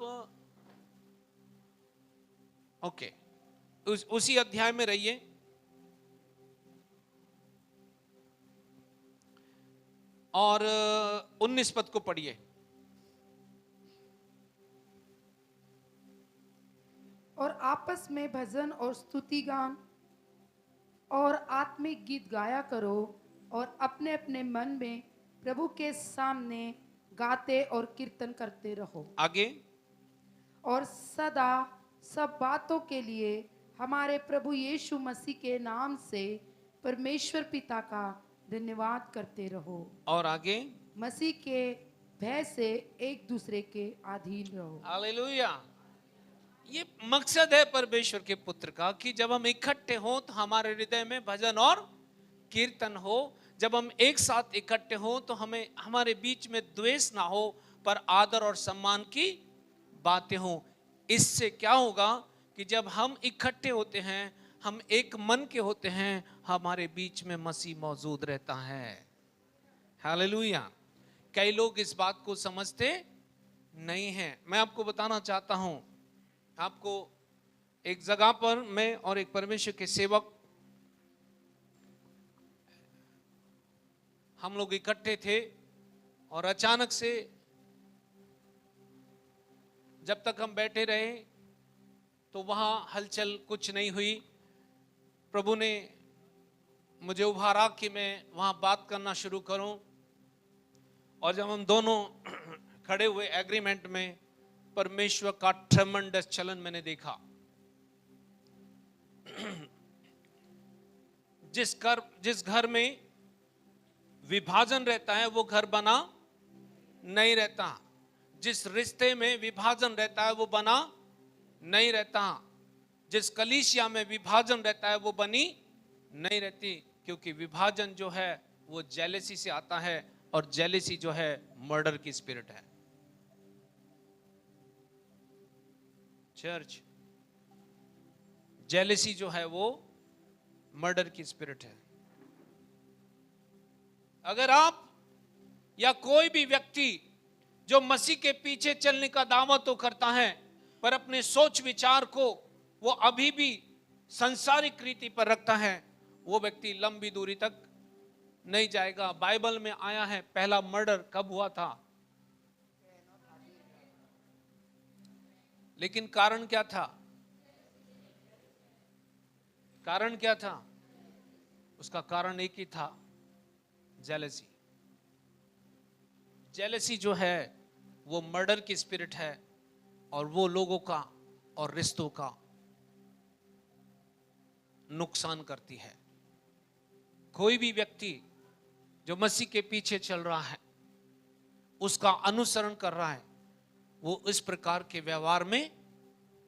उसी अध्याय में रहिए, और 19 पद को पढ़िए। और आपस में भजन और स्तुति गान और आत्मिक गीत गाया करो, और अपने अपने मन में प्रभु के सामने गाते और कीर्तन करते रहो। आगे। और सदा सब बातों के लिए हमारे प्रभु यीशु मसीह के नाम से परमेश्वर पिता का धन्यवाद करते रहो। और आगे। मसीह के भय से एक दूसरे के अधीन रहो। हालेलुया। ये मकसद है परमेश्वर के पुत्र का कि जब हम इकट्ठे हों तो हमारे हृदय में भजन और कीर्तन हो। जब हम एक साथ इकट्ठे हों तो हमारे बीच में द्वेष ना हो, पर आदर और सम्मान की बातें हों। इससे क्या होगा कि जब हम इकट्ठे होते हैं, हम एक मन के होते हैं, हमारे बीच में मसीह मौजूद रहता है। हालेलुया। कई लोग इस बात को समझते नहीं हैं। मैं आपको बताना चाहता हूं, आपको एक जगह पर मैं और एक परमेश्वर के सेवक, हम लोग इकट्ठे थे, और अचानक से जब तक हम बैठे रहे तो वहां हलचल कुछ नहीं हुई। प्रभु ने मुझे उभारा कि मैं वहां बात करना शुरू करूं, और जब हम दोनों खड़े हुए एग्रीमेंट में, परमेश्वर का ट्रेमेंडस चलन मैंने देखा। जिस घर में विभाजन रहता है वो घर बना नहीं रहता। जिस रिश्ते में विभाजन रहता है वो बना नहीं रहता। जिस कलीसिया में विभाजन रहता है वो बनी नहीं रहती, क्योंकि विभाजन जो है वो जेलेसी से आता है, और जेलेसी जो है मर्डर की स्पिरिट है। चर्च, जेलेसी जो है वो मर्डर की स्पिरिट है। अगर आप या कोई भी व्यक्ति जो मसीह के पीछे चलने का दावा तो करता है, पर अपने सोच विचार को वो अभी भी संसारिक रीति पर रखता है, वो व्यक्ति लंबी दूरी तक नहीं जाएगा। बाइबल में आया है, पहला मर्डर कब हुआ था, लेकिन कारण क्या था? कारण क्या था? उसका कारण एक ही था, जेलसी। जेलसी जो है वो मर्डर की स्पिरिट है, और वो लोगों का और रिश्तों का नुकसान करती है। कोई भी व्यक्ति जो मसीह के पीछे चल रहा है, उसका अनुसरण कर रहा है, वो इस प्रकार के व्यवहार में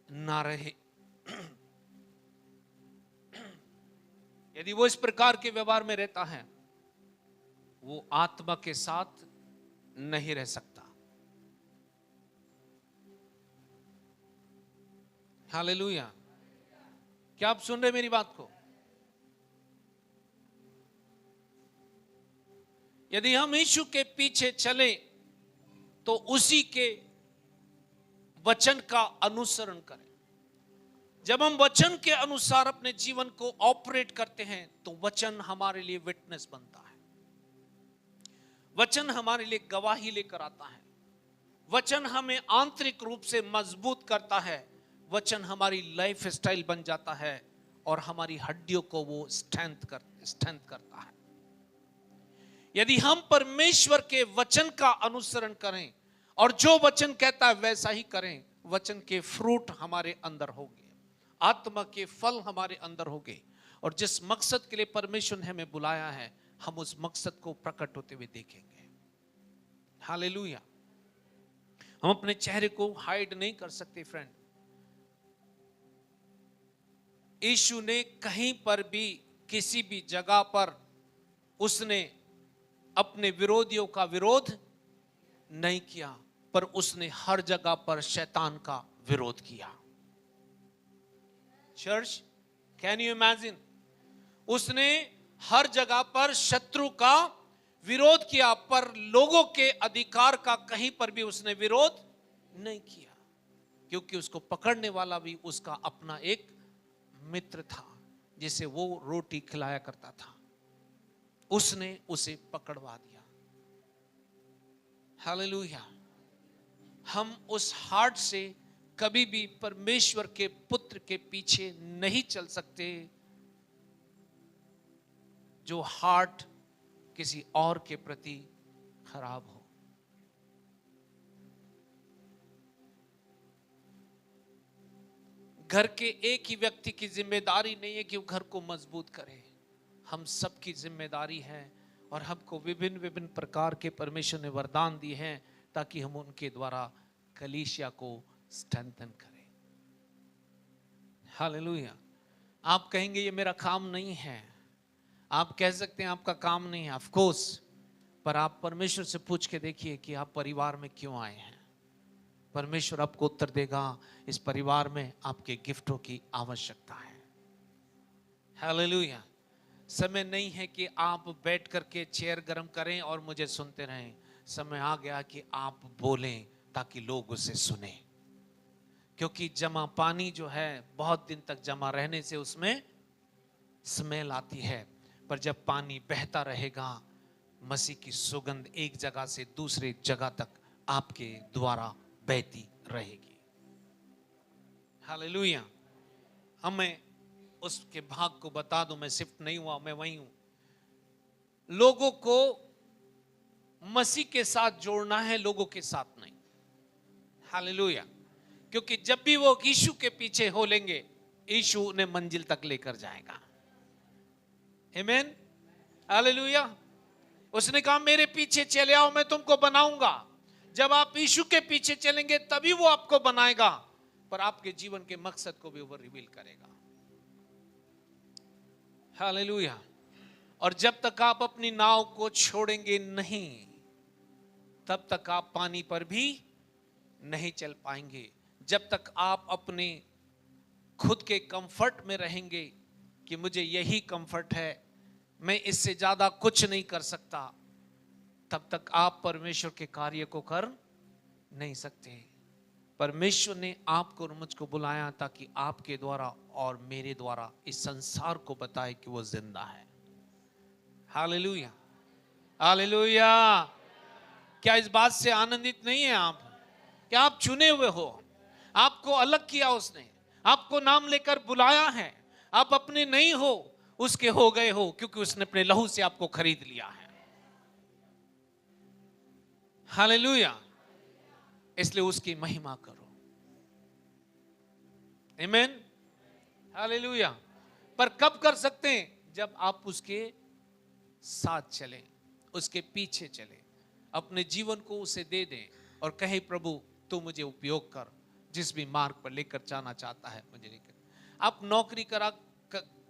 ना रहे। यदि वो इस प्रकार के व्यवहार में रहता है, वो आत्मा के साथ नहीं रह सकता। हालेलुया। क्या आप सुन रहे मेरी बात को? यदि हम यीशु के पीछे चले तो उसी के वचन का अनुसरण करें। जब हम वचन के अनुसार अपने जीवन को ऑपरेट करते हैं तो वचन हमारे लिए विटनेस बनता है, वचन हमारे लिए गवाही लेकर आता है, वचन हमें आंतरिक रूप से मजबूत करता है, वचन हमारी लाइफ स्टाइल बन जाता है और हमारी हड्डियों को वो स्ट्रेंथ करता है। यदि हम परमेश्वर के वचन का अनुसरण करें और जो वचन कहता है वैसा ही करें, वचन के फ्रूट हमारे अंदर होंगे, आत्मा के फल हमारे अंदर होंगे, और जिस मकसद के लिए परमेश्वर ने हमें बुलाया है हम उस मकसद को प्रकट होते हुए देखेंगे। हालेलुया। हम अपने चेहरे को हाइड नहीं कर सकते फ्रेंड। यीशु ने कहीं पर भी किसी भी जगह पर उसने अपने विरोधियों का विरोध नहीं किया, पर उसने हर जगह पर शैतान का विरोध किया। Church, can you imagine? उसने हर जगह पर शत्रु का विरोध किया, पर लोगों के अधिकार का कहीं पर भी उसने विरोध नहीं किया, क्योंकि उसको पकड़ने वाला भी उसका अपना एक मित्र था जिसे वो रोटी खिलाया करता था। उसने उसे पकड़वा दिया। हालेलुया। हम उस हार्ट से कभी भी परमेश्वर के पुत्र के पीछे नहीं चल सकते जो हार्ट किसी और के प्रति खराब हो। घर के एक ही व्यक्ति की जिम्मेदारी नहीं है कि वो घर को मजबूत करे, हम सबकी जिम्मेदारी है, और हमको विभिन्न विभिन्न प्रकार के परमेश्वर ने वरदान दिए हैं ताकि हम उनके द्वारा कलीसिया को स्ट्रेंथन करें। हालेलुया। आप कहेंगे ये मेरा काम नहीं है, आप कह सकते हैं आपका काम नहीं है, ऑफ कोर्स, पर आप परमेश्वर से पूछ के देखिए कि आप परिवार में क्यों आए हैं। परमेश्वर आपको उत्तर देगा, इस परिवार में आपके गिफ्टों की आवश्यकता है। हालेलुया। समय नहीं है कि आप बैठ करके चेयर गरम करें और मुझे सुनते रहें। समय आ गया कि आप बोलें ताकि लोग उसे सुने, क्योंकि जमा पानी जो है बहुत दिन तक जमा रहने से उसमें स्मेल आती है, पर जब पानी बहता रहेगा मसीह की सुगंध एक जगह से दूसरी जगह तक आपके द्वारा बहती रहेगी। हालेलुया। हमें उसके भाग को बता दूं, मैं शिफ्ट नहीं हुआ, मैं वहीं हूं। लोगों को मसीह के साथ जोड़ना है, लोगों के साथ नहीं। हालेलुया। क्योंकि जब भी वो यीशु के पीछे हो लेंगे, यीशु उन्हें मंजिल तक लेकर जाएगा। आमीन। हालेलुया। उसने कहा मेरे पीछे चले आओ, मैं तुमको बनाऊंगा। जब आप यीशु के पीछे चलेंगे तभी वो आपको बनाएगा, पर आपके जीवन के मकसद को भी वो रिवील करेगा। हालेलुया। और जब तक आप अपनी नाव को छोड़ेंगे नहीं, तब तक आप पानी पर भी नहीं चल पाएंगे। जब तक आप अपने खुद के कंफर्ट में रहेंगे कि मुझे यही कंफर्ट है, मैं इससे ज्यादा कुछ नहीं कर सकता, तब तक आप परमेश्वर के कार्य को कर नहीं सकते। परमेश्वर ने आपको और मुझको बुलाया ताकि आपके द्वारा और मेरे द्वारा इस संसार को बताए कि वो जिंदा है। हालेलुया। हालेलुया। क्या इस बात से आनंदित नहीं है आप? क्या आप चुने हुए हो? आपको अलग किया उसने, आपको नाम लेकर बुलाया है। आप अपने नहीं हो, उसके हो गए हो, क्योंकि उसने अपने लहू से आपको खरीद लिया है। हालेलुया। इसलिए उसकी महिमा करो। आमीन। हालेलुया। पर कब कर सकते हैं? जब आप उसके साथ चलें, उसके पीछे चलें, अपने जीवन को उसे दे दें और कहे प्रभु तू मुझे उपयोग कर, जिस भी मार्ग पर लेकर जाना चाहता है मुझे लेकर। आप नौकरी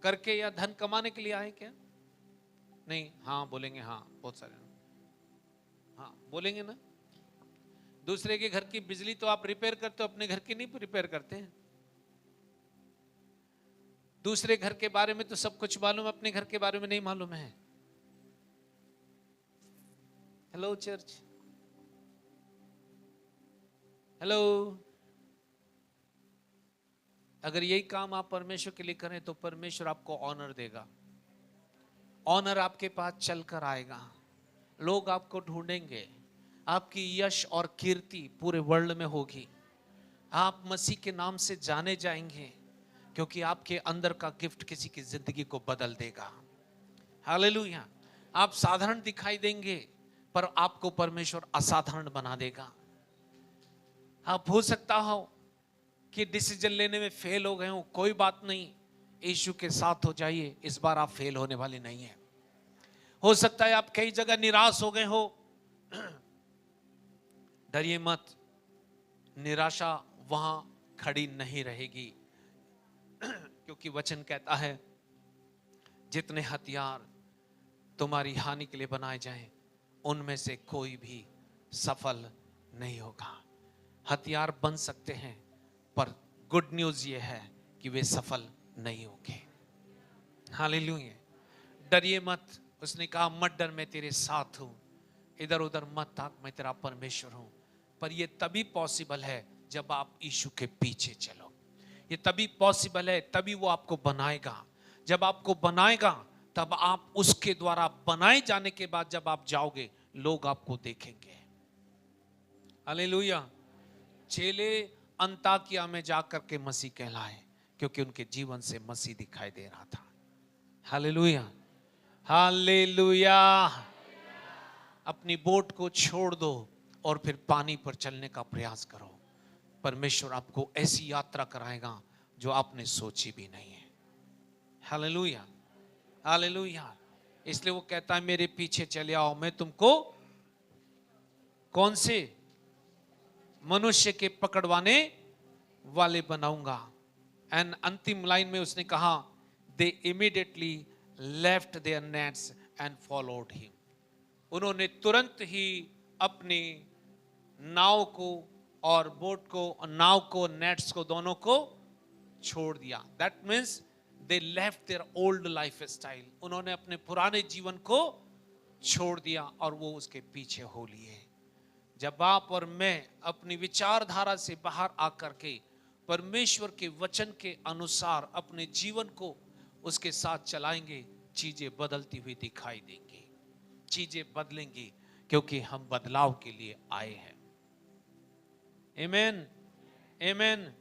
करके या धन कमाने के लिए आए क्या? नहीं। हाँ बोलेंगे, हाँ बहुत सारे हाँ बोलेंगे ना। दूसरे के घर की बिजली तो आप रिपेयर करते हो, अपने घर की नहीं रिपेयर करते हैं। दूसरे घर के बारे में तो सब कुछ मालूम, अपने घर के बारे में नहीं मालूम है। Hello church, hello. अगर यही काम आप परमेश्वर के लिए करें तो परमेश्वर आपको ऑनर देगा, ऑनर आपके पास चलकर आएगा, लोग आपको ढूंढेंगे, आपकी यश और कीर्ति पूरे वर्ल्ड में होगी। आप मसीह के नाम से जाने जाएंगे क्योंकि आपके अंदर का गिफ्ट किसी की जिंदगी को बदल देगा। हालेलुया। आप साधारण दिखाई देंगे पर आपको परमेश्वर असाधारण बना देगा। आप हो सकता हो कि डिसीजन लेने में फेल हो गए हो, कोई बात नहीं, यीशु के साथ हो जाइए, इस बार आप फेल होने वाले नहीं है। हो सकता है आप कई जगह निराश हो गए हो, डरिए मत, निराशा वहां खड़ी नहीं रहेगी, क्योंकि वचन कहता है जितने हथियार तुम्हारी हानि के लिए बनाए जाएं उनमें से कोई भी सफल नहीं होगा। हथियार बन सकते हैं पर गुड न्यूज ये है कि वे सफल नहीं होंगे। हालेलुया। डरिए मत, उसने कहा मत डर, मैं तेरे साथ हूं, इधर उधर मत ताक, मैं तेरा परमेश्वर हूं। पर यह तभी पॉसिबल है जब आप यीशु के पीछे चलो। ये तभी पॉसिबल है, तभी वो आपको बनाएगा। जब आपको बनाएगा तब आप उसके द्वारा बनाए जाने के बाद जब आप जाओगे लोग आपको देखेंगे। हालेलुया। चेले अंताकिया में जाकर के मसीह कहलाए क्योंकि उनके जीवन से मसीह दिखाई दे रहा था। Hallelujah, hallelujah. अपनी बोट को छोड़ दो और फिर पानी पर चलने का प्रयास करो। परमेश्वर आपको ऐसी यात्रा कराएगा जो आपने सोची भी नहीं है। Hallelujah, hallelujah. इसलिए वो कहता है मेरे पीछे चले आओ, मैं तुमको कौन से मनुष्य के पकड़वाने वाले बनाऊंगा। एंड अंतिम लाइन में उसने कहा they immediately left their nets and followed him. उन्होंने तुरंत ही अपनी नाव को और बोट को, नाव को, नेट्स को, दोनों को छोड़ दिया। That means they left their old life style. उन्होंने अपने पुराने जीवन को छोड़ दिया और वो उसके पीछे हो लिए। जब आप और मैं अपनी विचारधारा से बाहर आकर के परमेश्वर के वचन के अनुसार अपने जीवन को उसके साथ चलाएंगे, चीजें बदलती हुई दिखाई देंगी, चीजें बदलेंगी क्योंकि हम बदलाव के लिए आए हैं। आमेन, आमेन।